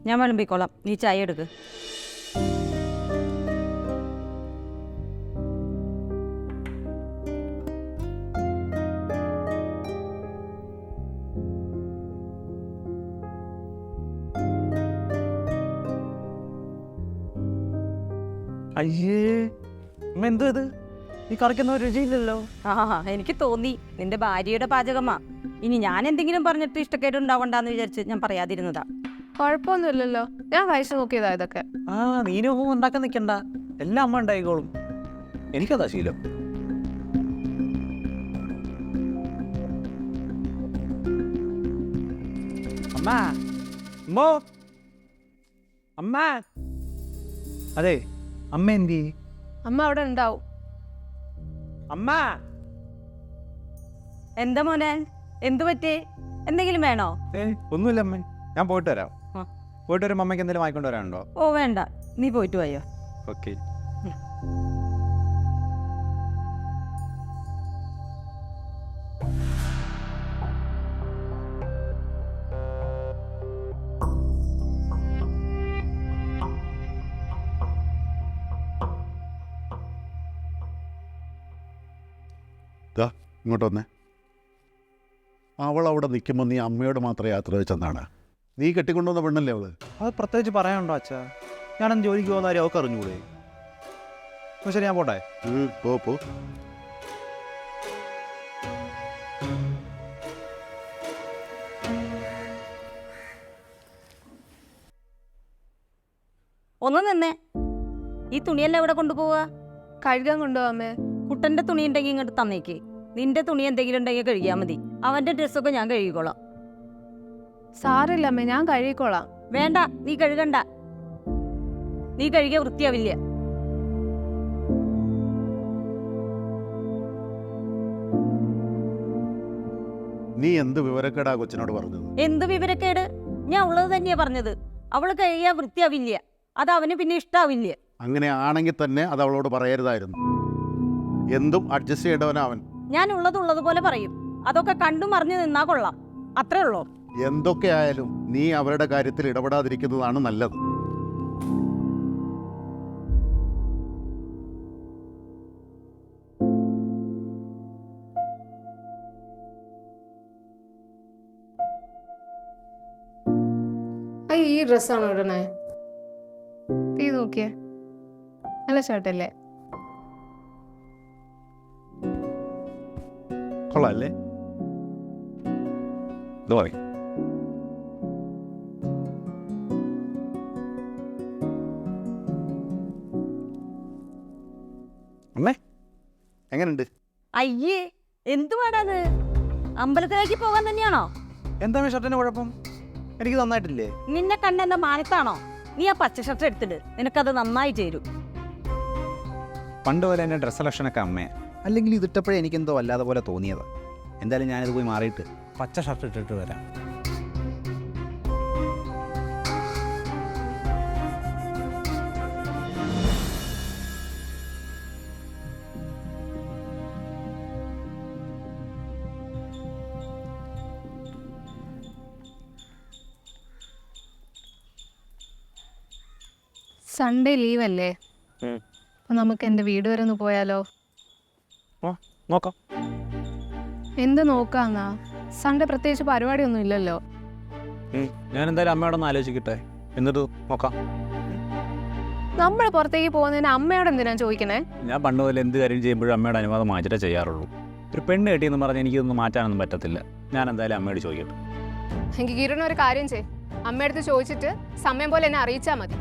ഞാൻ വിളമ്പിക്കോളാം, നീ ചായ എടുക്ക്. അയ്യേ അമ്മ എന്തോ ഇത്, ഈ കറിക്കൊന്നും രുചിയില്ലല്ലോ. എനിക്ക് തോന്നി നിന്റെ ഭാര്യയുടെ പാചകമാ. ഇനി ഞാൻ എന്തെങ്കിലും പറഞ്ഞിട്ട് ഇഷ്ടക്കേടുണ്ടാവണ്ടെന്ന് വിചാരിച്ച് ഞാൻ പറയാതിരുന്നതാ. കുഴപ്പമൊന്നുമില്ലല്ലോ, ഞാൻ കഴിച്ചു നോക്കിയതാ ഇതൊക്കെ. നീനൊന്നും ഉണ്ടാക്കാൻ നിൽക്കണ്ട, എല്ലാം അമ്മ ഉണ്ടായിക്കോളും. എനിക്കതാ ശീലം. അമ്മ അമ്മോ അമ്മ. അതെ, അമ്മ എന്തി? അമ്മ അവിടെ ഉണ്ടാവും. അമ്മ. എന്താ മോനെ, എന്തു പറ്റി? എന്തെങ്കിലും വേണോ? ഒന്നുമില്ല അമ്മ, ഞാൻ പോയിട്ട് വരാം. ആ. പോയിട്ട് വരുമ്പോൾ അമ്മയ്ക്ക് എന്തെങ്കിലും വാങ്ങിക്കൊണ്ട് വരാനുണ്ടോ? ഓ വേണ്ട, നീ പോയിട്ട് പോയോ. ഓക്കെ. ഇങ്ങോട്ട് വന്നേ. അവൾ അവിടെ നിൽക്കുമ്പോൾ നീ അമ്മയോട് മാത്രം യാത്ര വെച്ചെന്നാണ്. നീ കെട്ടിക്കൊണ്ടുവന്ന പെണ്ണല്ലേ അവള്? അത് പ്രത്യേകിച്ച് പറയാനുണ്ടോ അച്ഛാ? ഞാനെന്ന് ജോലിക്ക് പോകുന്ന കാര്യം അവൾക്ക് അറിഞ്ഞുകൂടെ? അപ്പോൾ ശരി, ഞാൻ പോട്ടെ. പോ. ഒന്ന് നിന്നേ, ഈ തുണിയെല്ലാം എവിടെ കൊണ്ടുപോവാ? കഴുകാൻ കൊണ്ടുപോവാമേ. കുട്ടന്റെ തുണി ഉണ്ടെങ്കിൽ ഇങ്ങോട്ട് തന്നേക്ക്. നിന്റെ തുണി എന്തെങ്കിലും ഉണ്ടെങ്കിൽ കഴുകിയാൽ മതി. അവന്റെ ഡ്രസ്സൊക്കെ ഞാൻ കഴുകിക്കോളാം. സാറില്ല അമ്മേ, ഞാൻ കഴുകിക്കോളാം. വേണ്ട, നീ കഴുകണ്ട. നീ കഴുകിയ വൃത്തിയാവില്ല. നീ എന്ത് വിവരക്കേടാ കൊച്ചിനോട് പറഞ്ഞത്? എന്ത് വിവരക്കേട്? ഞാൻ ഉള്ളത് തന്നെയാ പറഞ്ഞത്. അവള് കഴുകിയ വൃത്തിയാവില്ല, അത് അവന് പിന്നെ ഇഷ്ടാവില്ല. അങ്ങനെ ആണെങ്കിൽ തന്നെ അത് അവളോട് പറയരുതായിരുന്നു. എന്തും അഡ്ജസ്റ്റ് ചെയ്യേണ്ടവനാ അവൻ. ഞാൻ ഉള്ളതുപോലെ പറയും. അതൊക്കെ കണ്ടു മറിഞ്ഞു നിന്നാ കൊള്ളാം, അത്രേ ഉള്ളൂ. എന്തൊക്കെ ആയാലും നീ അവരുടെ കാര്യത്തിൽ ഇടപെടാതിരിക്കുന്നതാണ് നല്ലത്. ഈ ഡ്രസ്സാണോ ഇടണേ? തീ നോക്കിയേ, നല്ല ഷർട്ടല്ലേ? കൊള്ളാല്ലേ? ഇത് പറയും. അമ്മേ, എങ്ങനെയുണ്ട്? അയ്യേ, എന്തുവാടാത്? അമ്പലത്തിലേക്ക് പോകാൻ തന്നെയാണോ? എന്താ ഷർട്ടിന് കുഴപ്പം? എനിക്ക് നന്നായിട്ടില്ലേ? നിന്നെ കണ്ട എന്താ മാനത്താണോ? നീ ആ പച്ച ഷർട്ട് എടുത്തിട്ട്, നിനക്കത് നന്നായി ചേരും. പണ്ട് പോലെ എൻ്റെ ഡ്രസ് സെലക്ഷനൊക്കെ അമ്മയെ, അല്ലെങ്കിൽ ഇതിട്ടപ്പോഴേ എനിക്കെന്തോ വല്ലാതെ പോലെ തോന്നിയത്. എന്തായാലും ഞാനിത് പോയി മാറിയിട്ട് പച്ച ഷർട്ട് ഇട്ടിട്ട് വരാം. സൺഡേ ലീവ് അല്ലേ? അപ്പൊ നമുക്ക് എൻ്റെ വീട് വരെ ഒന്ന് പോയാലോ? നോക്കാം. എന്ത് നോക്കാന്നാ? സൺഡേ പ്രത്യേകിച്ച് പരിപാടിയൊന്നും ഇല്ലല്ലോ. ഞാൻ എന്തായാലും അമ്മയോടൊന്ന് ആലോചിക്കട്ടെ, എന്നിട്ട് നോക്കാം. നമ്മൾ പുറത്തേക്ക് പോകുന്നതിന് അമ്മയോട് എന്തിനാ ചോദിക്കണേ? ഞാൻ പണ്ട് പോലെ എന്ത് കാര്യം ചെയ്യുമ്പോഴും അമ്മയുടെ അനുവാദം വാങ്ങിച്ചിട്ടേ ചെയ്യാറുള്ളൂ. ഒരു പെണ്ണ് കെട്ടിയെന്ന് പറഞ്ഞാൽ എനിക്കൊന്നും മാറ്റാനൊന്നും പറ്റത്തില്ല. ഞാൻ എന്തായാലും അമ്മയോട് ചോദിക്കട്ടെ. എനിക്ക് കിരണ ഒരു കാര്യം ചെയ്, അമ്മയടുത്ത് ചോദിച്ചിട്ട് സമയം പോലെ എന്നെ അറിയിച്ചാൽ മതി.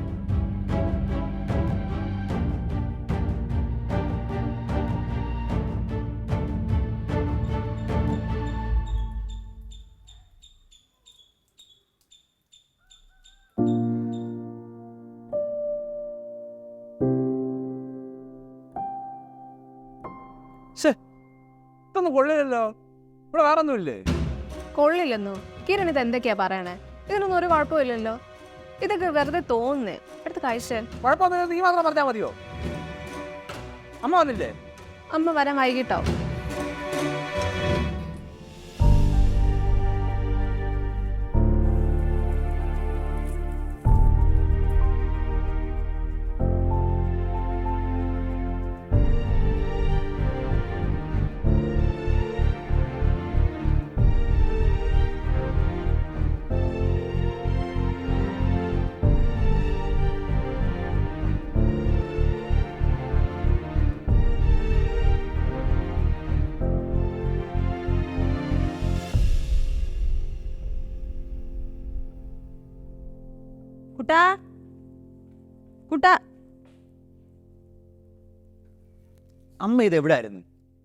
ഇതൊന്നും കൊള്ളില്ലല്ലോ. ഇവിടെ വേറെ ഒന്നുമില്ലേ? കൊള്ളില്ലെന്നോ? കിരൺ ഇത് എന്തൊക്കെയാ പറയണേ? ഇതിനൊന്നും ഒരു കുഴപ്പമില്ലല്ലോ. ഇതൊക്കെ വെറുതെ തോന്നുന്നേ. അടുത്ത് കഴിച്ചാൽ കുഴപ്പമൊന്നും നീ മാത്രം പറഞ്ഞാൽ മതിയോ? അമ്മ വന്നില്ലേ? അമ്മ വരാൻ വൈകിട്ടോ? കുട്ടാ കുട്ടാ, അമ്മ ഇത് എവിടെ ആയിരുന്നു?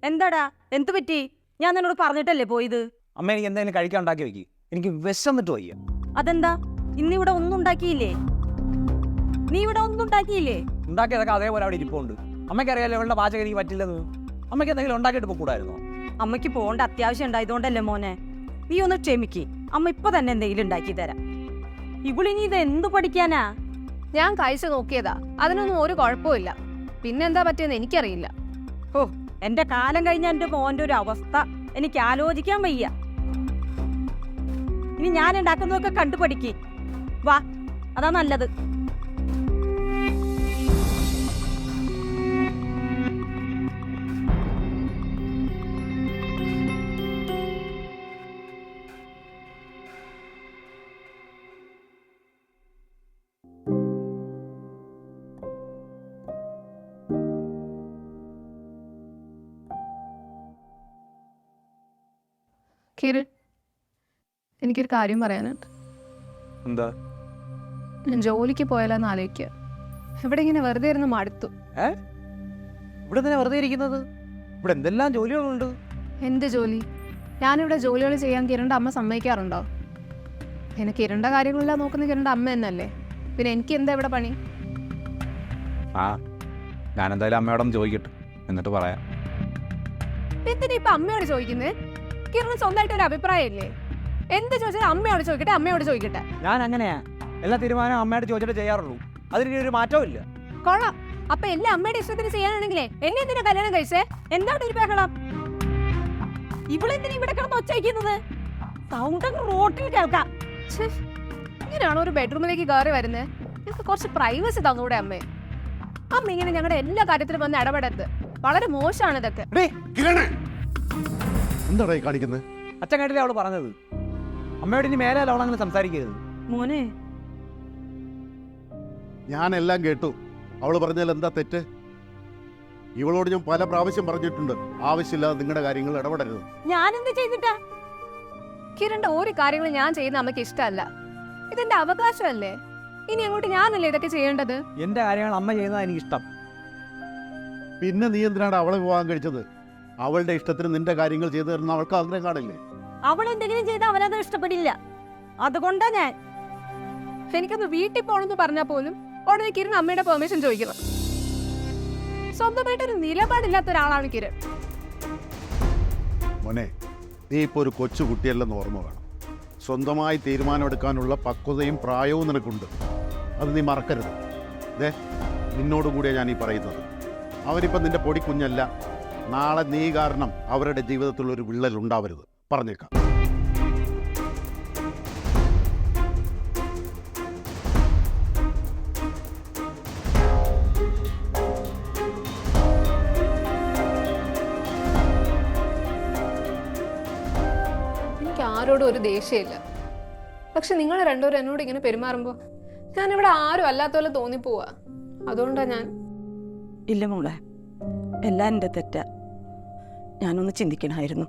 എന്താടാ, എന്ത് പറ്റി? ഞാൻ നിന്നോട് പറഞ്ഞിട്ടല്ലേ പോയത്? അമ്മ എനിക്ക് എന്തെങ്കിലും കഴിക്കാൻ ഉണ്ടാക്കി വെക്കി, എനിക്ക് വിശന്നിട്ട് വയ്യ. അതെന്താ ഇന്നിവിടെ ഒന്നും ഉണ്ടാക്കിയില്ലേ? നീ ഇവിടെ ഒന്നും ഉണ്ടാക്കിയില്ലേ? ഉണ്ടാക്കിയതൊക്കെ അതേപോലെ അവിടെ ഇരിപ്പുണ്ട്. അമ്മയ്ക്കറിയാലോ ഇവളുടെ പാചകം എനിക്ക് പറ്റില്ലെന്ന്. അമ്മയ്ക്ക് എന്തെങ്കിലും ഉണ്ടാക്കിയിട്ട് പോകൂടായിരുന്നോ? അമ്മയ്ക്ക് പോകേണ്ട അത്യാവശ്യം ഉണ്ടായതുകൊണ്ടല്ലേ മോനെ. നീ ഒന്ന് ക്ഷമിക്ക്, അമ്മ ഇപ്പൊ തന്നെ എന്തെങ്കിലും ഉണ്ടാക്കി തരാം. ഇവളിനി ഇത് എന്ത് പഠിക്കാനാ? ഞാൻ കഴിച്ചു നോക്കിയതാ, അതിനൊന്നും ഒരു കുഴപ്പമില്ല. പിന്നെന്താ പറ്റിയെന്ന് എനിക്കറിയില്ല. ഓ, എന്റെ കാലം കഴിഞ്ഞ എന്റെ മോന്റെ ഒരു അവസ്ഥ എനിക്ക് ആലോചിക്കാൻ വയ്യ. ഇനി ഞാൻ ഉണ്ടാക്കുന്നതൊക്കെ കണ്ടു പഠിക്ക്. വാ, അതാ നല്ലത്. കിരൺ, എനിക്കൊരു കാര്യം പറയാനുണ്ട്. എന്താ? ഞാൻ ജോലിക്ക് പോയാലോന്ന് ആലോചിക്കുക. ഇവിടെ ഇങ്ങനെ വെറുതെ ഇരുന്ന് മടുത്തു. ഇവിടെ തന്നെ വെറുതെ ഇരിക്കുന്നത്? ഇവിടെ എന്തെല്ലാം ജോലികളുണ്ട്. എന്ത് ജോലി? ഞാനിവിടെ ജോലികൾ ചെയ്യാൻ കിരണിൻ്റെ അമ്മ സമ്മതിക്കാറുണ്ടോ? പിന്നെ കിരണിൻ്റെ കാര്യങ്ങളെല്ലാം നോക്കുന്ന കിരണിൻ്റെ അമ്മ എന്നല്ലേ, പിന്നെ എനിക്ക് എന്താ ഇവിടെ പണി? ആ, ഞാനെന്തായാലും അമ്മയോടൊന്ന് ചോദിക്കട്ടെ, എന്നിട്ട് പറയാം. എന്തിനാ ഇപ്പൊ അമ്മയോട് ചോദിക്കുന്നേ? കിരണ് സ്വന്തമായിട്ട് ഒരു അഭിപ്രായം ഇല്ലേ? എന്ത് ചോദിച്ചാൽ അമ്മയോട് ചോദിക്കട്ടെ, അമ്മയോട് ചോദിക്കട്ടെ. ഞാൻ അങ്ങനെയാ, എല്ലാ തീരുമാനവും അമ്മയോട് ചോദിച്ചിട്ട് ചെയ്യാറുള്ളൂ. അതിന് ഒരു മാറ്റവും ഇല്ല. കൊള്ളാം. അപ്പൊ എല്ലാം അമ്മയുടെ ഇഷ്ടത്തിന് ചെയ്യാനാണെങ്കിലേ എന്നെ എന്തിനാ കല്യാണം കഴിച്ചേ? എന്താണ് ഒരു ബഹളം? ഇവളെന്തിനാ ഇവിടെ കിടന്ന് ഒച്ചയ്ക്കുന്നത്? സൗണ്ട് റോട്ടിൽ കേൾക്കാം. ഛെ, ഇങ്ങനെയാണോ ഒരു ബെഡ്റൂമിലേക്ക് കയറി വരുന്നത്? ഞങ്ങൾക്ക് കുറച്ച് പ്രൈവസി തന്നൂടെ അമ്മേ? അമ്മ ഇങ്ങനെ ഞങ്ങളുടെ എല്ലാ കാര്യത്തിലും വന്ന് ഇടപെടരുത്. വളരെ മോശമാണ് ഇതൊക്കെ. എന്താടാ ഈ കാണിക്കുന്നത്? അച്ഛൻ കേട്ടില്ലേ അവള് പറഞ്ഞത്? അമ്മയോട് ഇനി മേലെ അവളങ്ങനെ സംസാരിക്കരുത്. മോനെ, ഞാനെല്ലാം കേട്ടു. അവള് പറഞ്ഞാൽ എന്താ തെറ്റ്? ഇവളോട് ഞാൻ പല പ്രാവശ്യം പറഞ്ഞിട്ടുണ്ട്, ആവശ്യമില്ലാതെ നിങ്ങളുടെ കാര്യങ്ങൾ ഇടപെടരുത്. ഞാനെന്ത് ചെയ്തിട്ടാ? കിരണിന്റെ ഒരു കാര്യങ്ങളും ഞാൻ ചെയ്യുന്ന അമ്മയ്ക്ക് ഇഷ്ടമല്ല. ഇതെന്റെ അവകാശമല്ലേ? ഇനി അങ്ങോട്ട് ഞാനല്ലേ ഇതൊക്കെ ചെയ്യേണ്ടത്? എന്റെ കാര്യങ്ങൾ അമ്മ ചെയ്യുന്നതാണ് എനിക്കിഷ്ടം. പിന്നെ നീ എന്തിനാണ് അവളെ വിവാഹം കഴിച്ചത്? അവളുടെ ഇഷ്ടത്തിന് നിന്റെ കാര്യങ്ങൾ ചെയ്തു തരുന്ന അവൾക്ക് ആഗ്രഹം കാണില്ലേ? അവൾ എന്തെങ്കിലും ചെയ്താൽ അവനത് ഇഷ്ടപ്പെടില്ല. അതുകൊണ്ടാ ഞാൻ. എനിക്കൊന്ന് വീട്ടിൽ പോകണമെന്ന് പറഞ്ഞാൽ പോലും ഉടനെ കിരൺ അമ്മയുടെ പെർമിഷൻ ചോദിക്കണം. സ്വന്തമായിട്ടൊരു നിലപാടില്ലാത്ത ഒരാളാണ് കിരൺ. മോനെ, നീ ഇപ്പോൾ ഒരു കൊച്ചു കുട്ടിയല്ലെന്ന് ഓർമ്മ വേണം. സ്വന്തമായി തീരുമാനമെടുക്കാനുള്ള പക്വതയും പ്രായവും നിനക്കുണ്ട്. അത് നീ മറക്കരുത്. ദേ, നിന്നോടും കൂടിയാണ് ഞാൻ ഈ പറയുന്നത്. അവരിപ്പം നിന്റെ പൊടി കുഞ്ഞല്ല. നാളെ നീ കാരണം അവരുടെ ജീവിതത്തിലൊരു വിള്ളൽ ഉണ്ടാവരുത്, പറഞ്ഞേക്കാം. എനിക്ക് ആരോടും ഒരു ദേഷ്യമില്ല. പക്ഷെ നിങ്ങൾ രണ്ടുപേരും എന്നോട് ഇങ്ങനെ പെരുമാറുമ്പോൾ ഞാനിവിടെ ആരും അല്ലാത്ത പോലെ തോന്നിപ്പോവാ. അതുകൊണ്ടാ ഞാൻ. ഇല്ല മോളെ, എല്ലാം എൻ്റെ തെറ്റാ. ഞാനൊന്ന് ചിന്തിക്കണമായിരുന്നു.